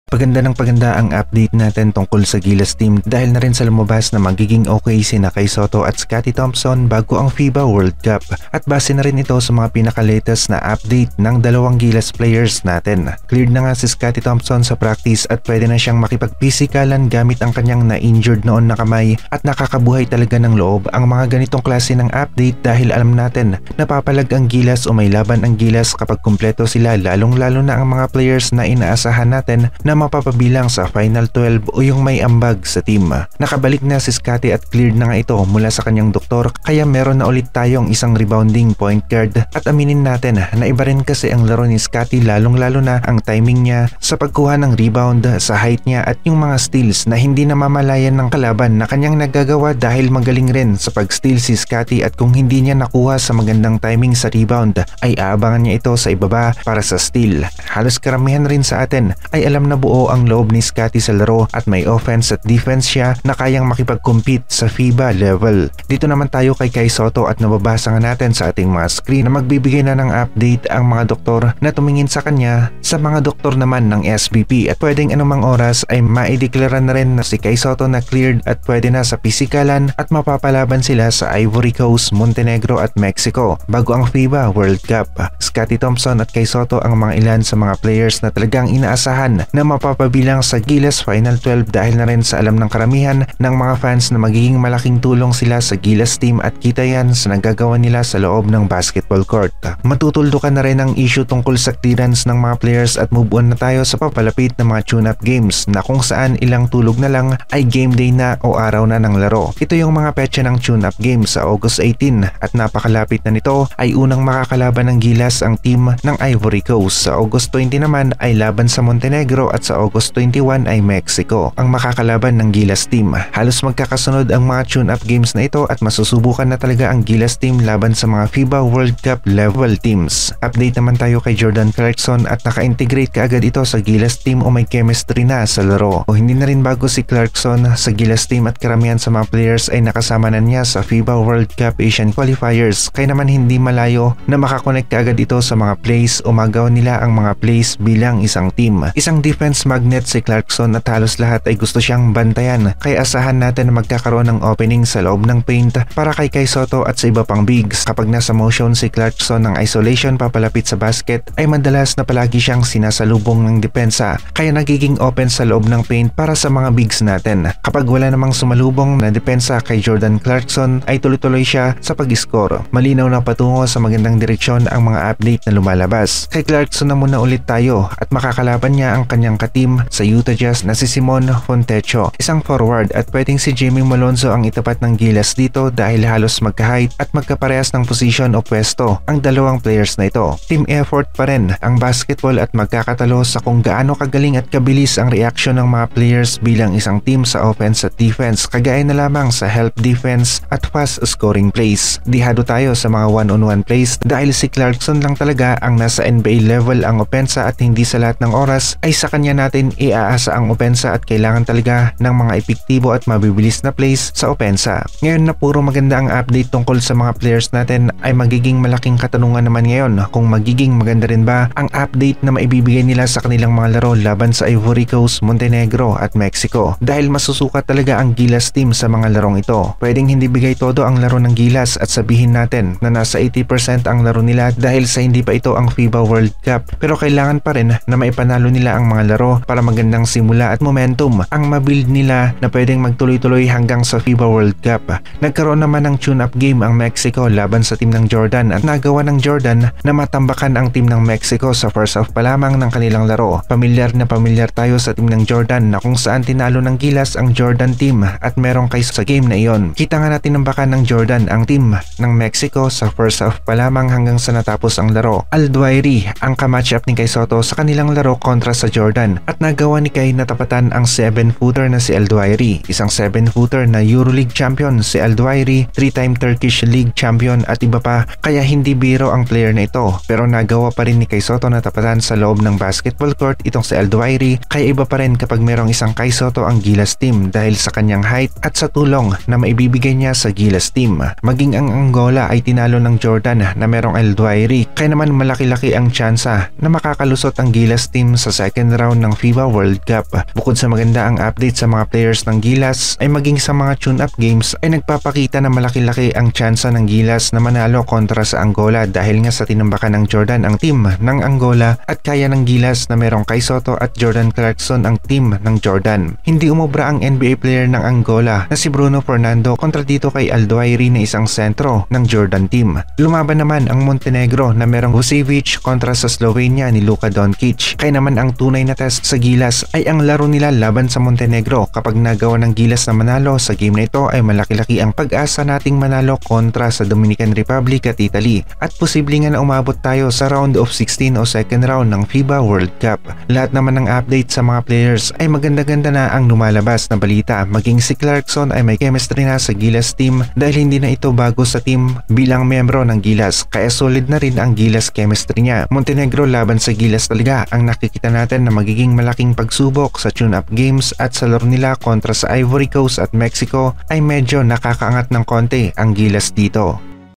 Paganda ang update natin tungkol sa Gilas team dahil na rin sa lumabas na magiging okay sina Kai Sotto at Scottie Thompson bago ang FIBA World Cup at base na rin ito sa mga pinaka-latest na update ng dalawang Gilas players natin. Cleared na nga si Scottie Thompson sa practice at pwede na siyang makipag-pisikalan gamit ang kanyang na-injured noon na kamay at nakakabuhay talaga ng loob ang mga ganitong klase ng update dahil alam natin napapalag ang Gilas o may laban ang Gilas kapag kumpleto sila, lalong-lalo na ang mga players na inaasahan natin na mapapabilang sa Final 12 o yung may ambag sa team. Nakabalik na si Scottie at cleared na nga ito mula sa kanyang doktor kaya meron na ulit tayong isang rebounding point guard at aminin natin na iba rin kasi ang laro ni Scottie, lalong-lalo na ang timing niya sa pagkuha ng rebound, sa height niya at yung mga steals na hindi namamalayan ng kalaban na kanyang nagagawa dahil magaling rin sa pag-steal si Scottie at kung hindi niya nakuha sa magandang timing sa rebound ay aabangan niya ito sa ibaba para sa steal. Halos karamihan rin sa atin ay alam na buo ang loob ni Scottie sa laro at may offense at defense siya na kayang makipag-compete sa FIBA level. Dito naman tayo kay Kai Sotto at nababasa nga natin sa ating mga screen na magbibigay na ng update ang mga doktor na tumingin sa kanya sa mga doktor naman ng SBP at pwedeng anumang oras ay maideklara na rin na si Kai Sotto na cleared at pwede na sa pisikalan at mapapalaban sila sa Ivory Coast, Montenegro at Mexico bago ang FIBA World Cup. Scottie Thompson at Kai Sotto ang mga ilan sa mga players na talagang inaasahan na mapapabilang sa Gilas Final 12 dahil na rin sa alam ng karamihan ng mga fans na magiging malaking tulong sila sa Gilas team at kita yan sa nagagawa nila sa loob ng basketball court. Matutuldukan na rin ang issue tungkol sa clearance ng mga players at move on na tayo sa papalapit na mga tune-up games na kung saan ilang tulog na lang ay game day na o araw na ng laro. Ito yung mga petsa ng tune-up games sa August 18 at napakalapit na nito ay unang makakalaban ng Gilas ang team ng Ivory Coast. Sa August 20 naman ay laban sa Montenegro at sa August 21 ay Mexico ang makakalaban ng Gilas team. Halos magkakasunod ang mga tune-up games na ito at masusubukan na talaga ang Gilas team laban sa mga FIBA World Cup level teams. Update naman tayo kay Jordan Clarkson at naka-integrate kaagad ito sa Gilas team o may chemistry na sa laro. O hindi na rin bago si Clarkson sa Gilas team at karamihan sa mga players ay nakasama na niya sa FIBA World Cup Asian Qualifiers kaya naman hindi malayo na makakonect kaagad ito sa mga plays o magawa nila ang mga plays bilang isang team. Isang defense magnet si Clarkson at halos lahat ay gusto siyang bantayan kaya asahan natin na magkakaroon ng opening sa loob ng paint para kay Kai Sotto at sa iba pang bigs. Kapag nasa motion si Clarkson ng isolation papalapit sa basket ay madalas na palagi siyang sinasalubong ng depensa kaya nagiging open sa loob ng paint para sa mga bigs natin. Kapag wala namang sumalubong na depensa kay Jordan Clarkson ay tuloy-tuloy siya sa pag-score. Malinaw na patungo sa magandang direksyon ang mga update na lumalabas. Kay Clarkson na muna ulit tayo at makakalaban niya ang kanyang kateam sa Utah Jazz na si Simon Fontecho, isang forward at pwedeng si Jimmy Malonzo ang itapat ng Gilas dito dahil halos magka-height at magkaparehas ng position o pwesto ang dalawang players na ito. Team effort pa rin ang basketball at magkakatalo sa kung gaano kagaling at kabilis ang reaksyon ng mga players bilang isang team sa offense at defense kagaya na lamang sa help defense at fast scoring plays. Dihado tayo sa mga one-on-one plays dahil si Clarkson lang talaga ang nasa NBA level ang opensa at hindi sa lahat ng oras ay sa kanya natin iaasa ang opensa at kailangan talaga ng mga epektibo at mabibilis na plays sa opensa. Ngayon na puro maganda ang update tungkol sa mga players natin ay magiging malaking katanungan naman ngayon kung magiging maganda rin ba ang update na maibibigay nila sa kanilang mga laro laban sa Ivory Coast, Montenegro at Mexico dahil masusukat talaga ang Gilas team sa mga larong ito. Pwedeng hindi bigay todo ang laro ng Gilas at sabihin natin na nasa 80% ang laro nila dahil sa hindi pa ito ang FIBA World Cup pero kailangan pa rin na maipanalo nila ang mga laro para magandang simula at momentum ang mabuild nila na pwedeng magtuloy-tuloy hanggang sa FIBA World Cup. Nagkaroon naman ng tune-up game ang Mexico laban sa team ng Jordan at nagawa ng Jordan na matambakan ang team ng Mexico sa first half pa lamang ng kanilang laro. Pamilyar na pamilyar tayo sa team ng Jordan na kung saan tinalo ng Gilas ang Jordan team at merong kay sa game na iyon. Kita nga natin nambakan ng Jordan ang team ng Mexico sa first half pa lamang hanggang sa natapos ang laro. Alduairi ang kamatch-up ni Kai Sotto sa kanilang laro kontra sa Jordan at nagawa ni Kai natapatan ang 7-footer na si Alduairi. Isang 7-footer na EuroLeague champion si Alduairi, 3-time Turkish League champion at iba pa kaya hindi biro ang player na ito pero nagawa pa rin ni Kai Sotto natapatan sa loob ng basketball court itong si Alduairi kaya iba pa rin kapag merong isang Kai Sotto ang Gilas team dahil sa kanyang height at sa tulong na maibibigay niya sa Gilas team. Maging ang Angola ay tinalo ng Jordan na merong Alduairi kaya naman malaki-laki ang tsansa na makakalusot ang Gilas team sa second round edition ng FIBA World Cup. Bukod sa maganda ang update sa mga players ng Gilas ay maging sa mga tune-up games ay nagpapakita na malaki-laki ang tsansa ng Gilas na manalo kontra sa Angola dahil nga sa tinambakan ng Jordan ang team ng Angola at kaya ng Gilas na merong Kai Sotto at Jordan Clarkson ang team ng Jordan. Hindi umobra ang NBA player ng Angola na si Bruno Fernando kontra dito kay Aldoairi na isang sentro ng Jordan team. Lumaban naman ang Montenegro na merong Vucevic kontra sa Slovenia ni Luka Doncic. Kaya naman ang tunay na test sa Gilas ay ang laro nila laban sa Montenegro. Kapag nagawa ng Gilas na manalo sa game na ito ay malaki-laki ang pag-asa nating manalo kontra sa Dominican Republic at Italy at posible nga na umabot tayo sa round of 16 o second round ng FIBA World Cup. Lahat naman ng update sa mga players ay maganda-ganda na ang lumalabas na balita. Maging si Clarkson ay may chemistry na sa Gilas team dahil hindi na ito bago sa team bilang membro ng Gilas kaya solid na rin ang Gilas chemistry niya. Montenegro laban sa Gilas talaga ang nakikita natin na magiging malaking pagsubok sa tune-up games at sa laro nila kontra sa Ivory Coast at Mexico ay medyo nakakaangat ng konti ang Gilas dito.